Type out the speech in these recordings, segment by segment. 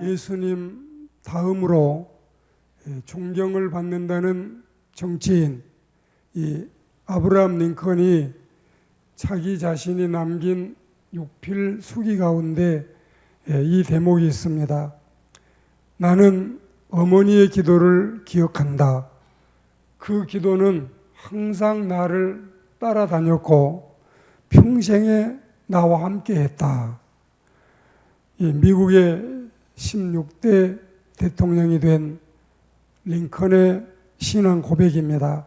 예수님 다음으로 존경을 받는다는 정치인 이 아브라함 링컨이 자기 자신이 남긴 육필 수기 가운데 이 대목이 있습니다. 나는 어머니의 기도를 기억한다. 그 기도는 항상 나를 따라다녔고 평생에 나와 함께했다. 미국의 16대 대통령이 된 링컨의 신앙 고백입니다.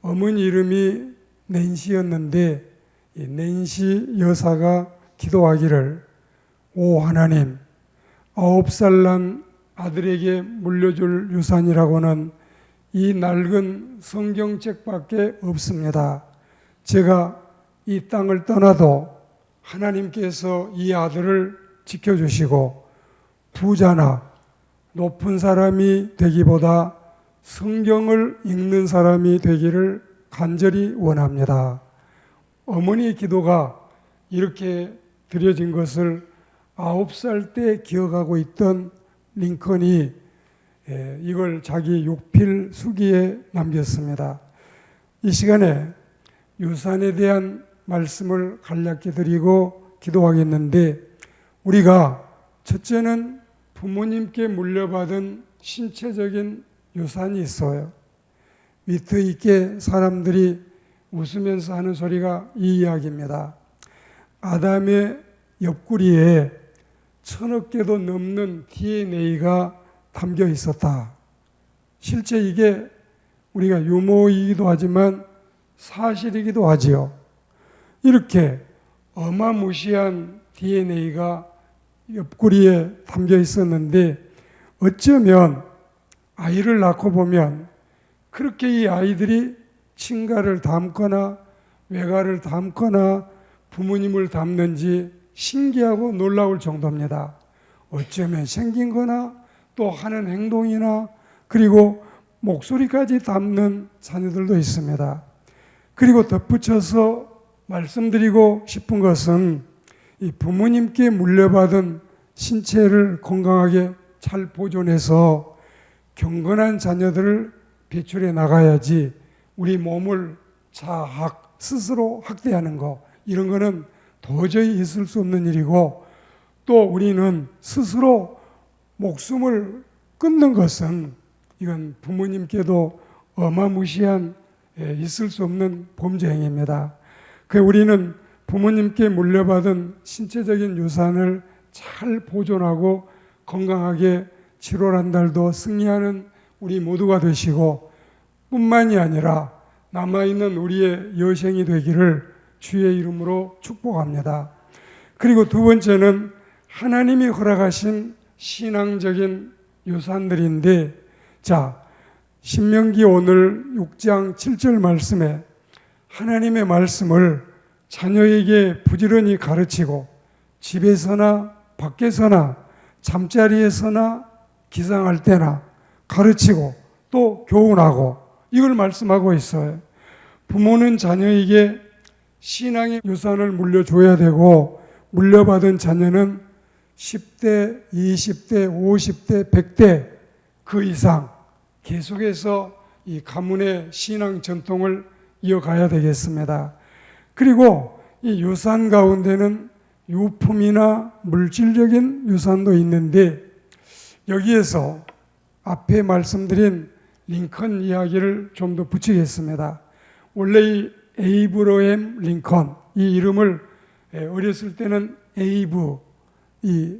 어머니 이름이 낸시였는데 낸시 여사가 기도하기를, 오 하나님, 9살 난 아들에게 물려줄 유산이라고는 이 낡은 성경책밖에 없습니다. 제가 이 땅을 떠나도 하나님께서 이 아들을 지켜주시고 부자나 높은 사람이 되기보다 성경을 읽는 사람이 되기를 간절히 원합니다. 어머니의 기도가 이렇게 드려진 것을 9살 때 기억하고 있던 링컨이 이걸 자기 육필 수기에 남겼습니다. 이 시간에 유산에 대한 말씀을 간략히 드리고 기도하겠는데, 우리가 첫째는 부모님께 물려받은 신체적인 유산이 있어요. 위트 있게 사람들이 웃으면서 하는 소리가 이 이야기입니다. 아담의 옆구리에 1000억 개도 넘는 DNA가 담겨 있었다. 실제 이게 우리가 유머이기도 하지만 사실이기도 하지요. 이렇게 어마무시한 DNA가 옆구리에 담겨 있었는데, 어쩌면 아이를 낳고 보면 그렇게 이 아이들이 친가를 닮거나 외가를 닮거나 부모님을 닮는지 신기하고 놀라울 정도입니다. 어쩌면 생긴 거나 또 하는 행동이나 그리고 목소리까지 닮는 자녀들도 있습니다. 그리고 덧붙여서 말씀드리고 싶은 것은 이 부모님께 물려받은 신체를 건강하게 잘 보존해서 경건한 자녀들을 배출해 나가야지, 우리 몸을 자학, 스스로 학대하는 거, 이런 거는 도저히 있을 수 없는 일이고, 또 우리는 스스로 목숨을 끊는 것은 이건 부모님께도 어마무시한 있을 수 없는 범죄 행위입니다. 우리는 부모님께 물려받은 신체적인 유산을 잘 보존하고 건강하게 7월 한 달도 승리하는 우리 모두가 되시고, 뿐만이 아니라 남아있는 우리의 여생이 되기를 주의 이름으로 축복합니다. 그리고 두 번째는 하나님이 허락하신 신앙적인 유산들인데, 자, 신명기 오늘 6장 7절 말씀에 하나님의 말씀을 자녀에게 부지런히 가르치고 집에서나 밖에서나 잠자리에서나 기상할 때나 가르치고 또 교훈하고, 이걸 말씀하고 있어요. 부모는 자녀에게 신앙의 유산을 물려줘야 되고, 물려받은 자녀는 10대, 20대, 50대, 100대 그 이상 계속해서 이 가문의 신앙 전통을 이어가야 되겠습니다. 그리고 이 유산 가운데는 유품이나 물질적인 유산도 있는데, 여기에서 앞에 말씀드린 링컨 이야기를 좀 더 붙이겠습니다. 원래 이 에이브러햄 링컨, 이 이름을 어렸을 때는 에이브, 이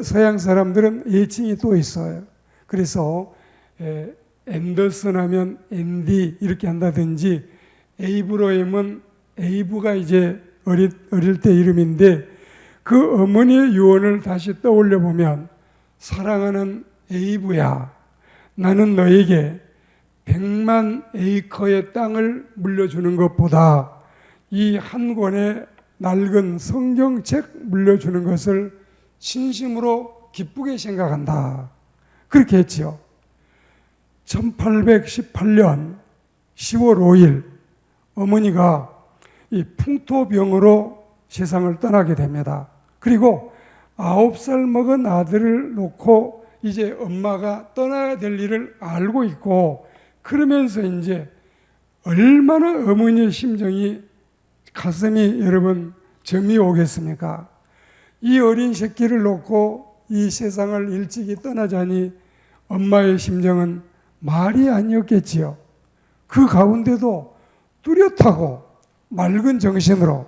서양 사람들은 애칭이 또 있어요. 그래서 앤더슨 하면 앤디 이렇게 한다든지, 에이브러햄은 에이브가 이제 어릴 때 이름인데, 그 어머니의 유언을 다시 떠올려 보면, 사랑하는 에이브야, 나는 너에게 100만 에이커의 땅을 물려주는 것보다 이 한 권의 낡은 성경책 물려주는 것을 진심으로 기쁘게 생각한다. 그렇게 했지요. 1818년 10월 5일 어머니가 이 풍토병으로 세상을 떠나게 됩니다. 그리고 9살 먹은 아들을 놓고 이제 엄마가 떠나야 될 일을 알고 있고, 그러면서 이제 얼마나 어머니의 심정이, 가슴이 여러분 점이 오겠습니까? 이 어린 새끼를 놓고 이 세상을 일찍이 떠나자니 엄마의 심정은 말이 아니었겠지요. 그 가운데도 뚜렷하고 맑은 정신으로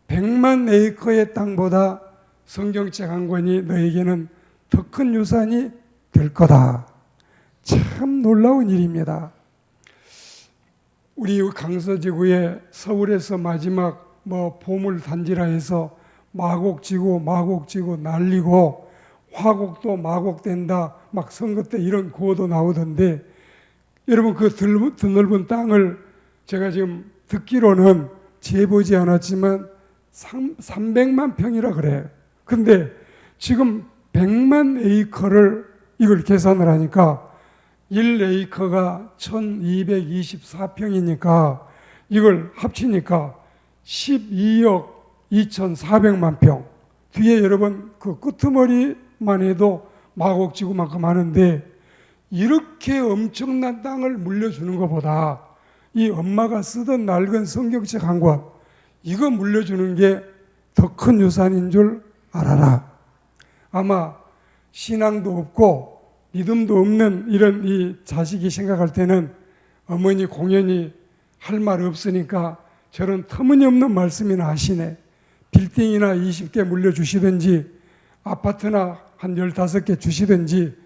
100만 에이커의 땅보다 성경책 한 권이 너에게는 더 큰 유산이 될 거다. 참 놀라운 일입니다. 우리 강서지구에 서울에서 마지막 보물 단지라 해서 마곡지구 날리고 화곡도 마곡된다, 막 선거 때 이런 구호도 나오던데, 여러분 그 드넓은 땅을 제가 지금 듣기로는 재보지 않았지만 300만 평이라 그래요. 근데 지금 100만 에이커를 이걸 계산을 하니까 1에이커가 1224평이니까 이걸 합치니까 12억 2400만 평. 뒤에 여러분 그 끄트머리만 해도 마곡지구만큼 하는데, 이렇게 엄청난 땅을 물려주는 것보다 이 엄마가 쓰던 낡은 성경책 한 권, 이거 물려주는 게 더 큰 유산인 줄 알아라. 아마 신앙도 없고 믿음도 없는 이런 이 자식이 생각할 때는 어머니 공연히 할 말 없으니까 저런 터무니없는 말씀이나 하시네. 빌딩이나 20개 물려주시든지 아파트나 한 15개 주시든지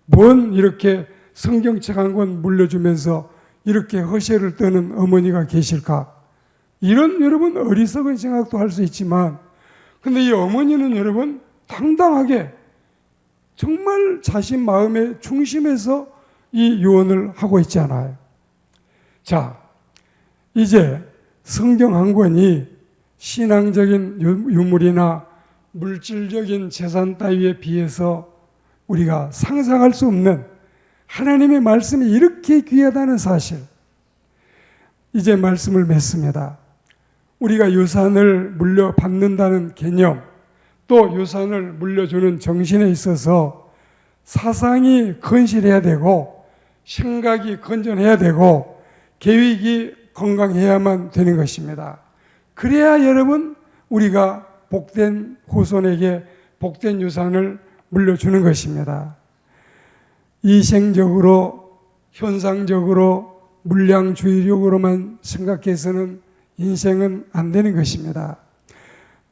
뭔 이렇게 성경책 한 권 물려주면서 이렇게 허세를 떠는 어머니가 계실까? 이런 여러분 어리석은 생각도 할 수 있지만, 근데 이 어머니는 여러분 당당하게 정말 자신 마음의 중심에서 이 유언을 하고 있잖아요. 자, 이제 성경 한 권이 신앙적인 유물이나 물질적인 재산 따위에 비해서 우리가 상상할 수 없는 하나님의 말씀이 이렇게 귀하다는 사실, 이제 말씀을 맺습니다. 우리가 유산을 물려받는다는 개념, 또 유산을 물려주는 정신에 있어서 사상이 건실해야 되고 생각이 건전해야 되고 계획이 건강해야만 되는 것입니다. 그래야 여러분 우리가 복된 후손에게 복된 유산을 물려주는 것입니다. 이생적으로 현상적으로 물량주의력으로만 생각해서는 인생은 안 되는 것입니다.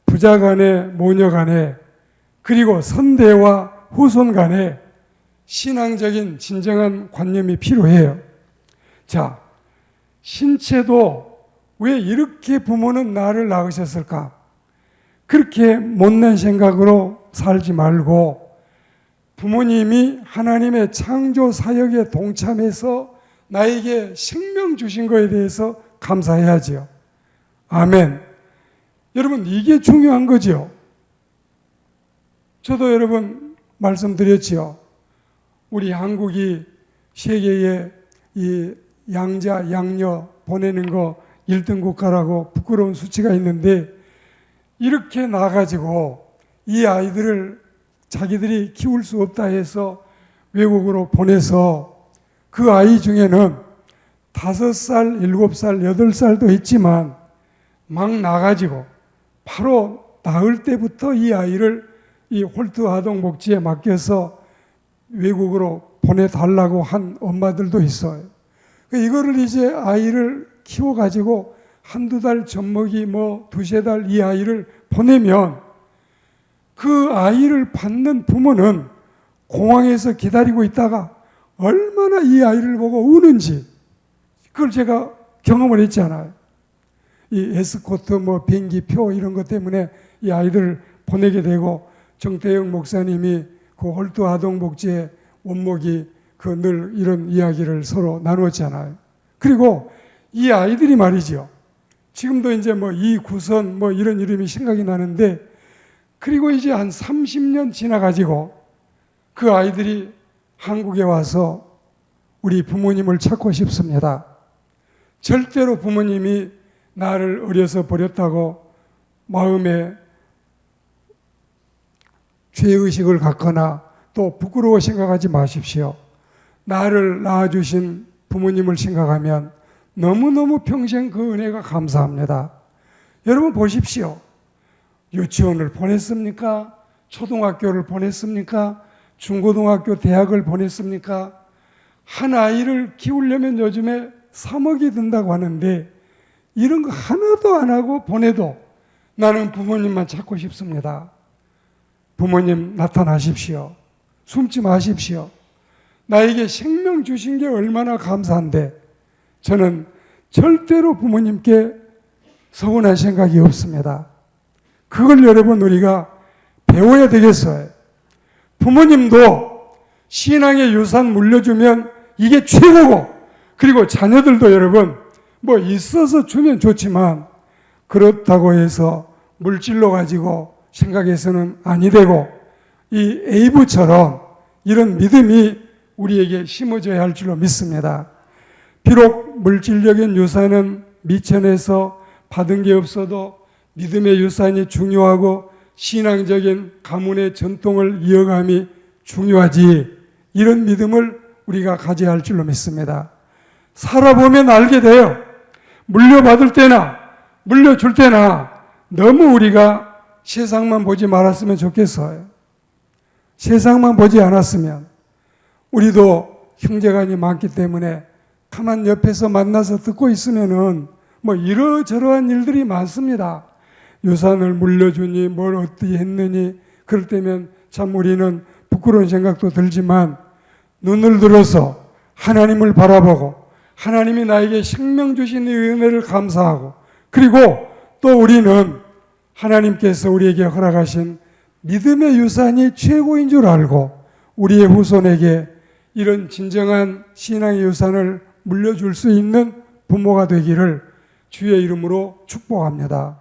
부자 간에 모녀 간에 그리고 선대와 후손 간에 신앙적인 진정한 관념이 필요해요. 자, 신체도 왜 이렇게 부모는 나를 낳으셨을까? 그렇게 못난 생각으로 살지 말고 부모님이 하나님의 창조 사역에 동참해서 나에게 생명 주신 것에 대해서 감사해야지요. 아멘. 여러분 이게 중요한 거죠. 저도 여러분 말씀드렸지요. 우리 한국이 세계에 이 양자 양녀 보내는 거 1등 국가라고 부끄러운 수치가 있는데, 이렇게 나가지고 이 아이들을 자기들이 키울 수 없다 해서 외국으로 보내서 그 아이 중에는 5살, 7살, 8살도 있지만 막 나가지고 바로 낳을 때부터 이 아이를 이 홀트 아동복지에 맡겨서 외국으로 보내달라고 한 엄마들도 있어요. 이거를 이제 아이를 키워가지고 한두 달 젖먹이 두세 달 이 아이를 보내면 그 아이를 받는 부모는 공항에서 기다리고 있다가 얼마나 이 아이를 보고 우는지, 그걸 제가 경험을 했잖아요. 이 에스코트 비행기표 이런 것 때문에 이 아이들을 보내게 되고, 정태영 목사님이 그 홀트 아동복지의 원목이 그 늘 이런 이야기를 서로 나누었잖아요. 그리고 이 아이들이 말이죠. 지금도 이제 이구선 이런 이름이 생각이 나는데, 그리고 이제 한 30년 지나가지고 그 아이들이 한국에 와서 우리 부모님을 찾고 싶습니다. 절대로 부모님이 나를 어려서 버렸다고 마음에 죄의식을 갖거나 또 부끄러워 생각하지 마십시오. 나를 낳아주신 부모님을 생각하면 너무너무 평생 그 은혜가 감사합니다. 여러분 보십시오. 유치원을 보냈습니까? 초등학교를 보냈습니까? 중고등학교, 대학을 보냈습니까? 한 아이를 키우려면 요즘에 3억이 든다고 하는데 이런 거 하나도 안 하고 보내도 나는 부모님만 찾고 싶습니다. 부모님 나타나십시오. 숨지 마십시오. 나에게 생명 주신 게 얼마나 감사한데 저는 절대로 부모님께 서운한 생각이 없습니다. 그걸 여러분 우리가 배워야 되겠어요. 부모님도 신앙의 유산 물려주면 이게 최고고, 그리고 자녀들도 여러분 뭐 있어서 주면 좋지만 그렇다고 해서 물질로 가지고 생각해서는 아니 되고, 이 에이브처럼 이런 믿음이 우리에게 심어져야 할 줄로 믿습니다. 비록 물질적인 유산은 미천에서 받은 게 없어도 믿음의 유산이 중요하고 신앙적인 가문의 전통을 이어감이 중요하지, 이런 믿음을 우리가 가져야 할 줄로 믿습니다. 살아보면 알게 돼요. 물려받을 때나 물려줄 때나 너무 우리가 세상만 보지 말았으면 좋겠어요. 세상만 보지 않았으면, 우리도 형제간이 많기 때문에 가만 옆에서 만나서 듣고 있으면은 뭐 이러저러한 일들이 많습니다. 유산을 물려주니 뭘 어떻게 했느니, 그럴 때면 참 우리는 부끄러운 생각도 들지만 눈을 들어서 하나님을 바라보고 하나님이 나에게 생명 주신 이 은혜를 감사하고, 그리고 또 우리는 하나님께서 우리에게 허락하신 믿음의 유산이 최고인 줄 알고 우리의 후손에게 이런 진정한 신앙의 유산을 물려줄 수 있는 부모가 되기를 주의 이름으로 축복합니다.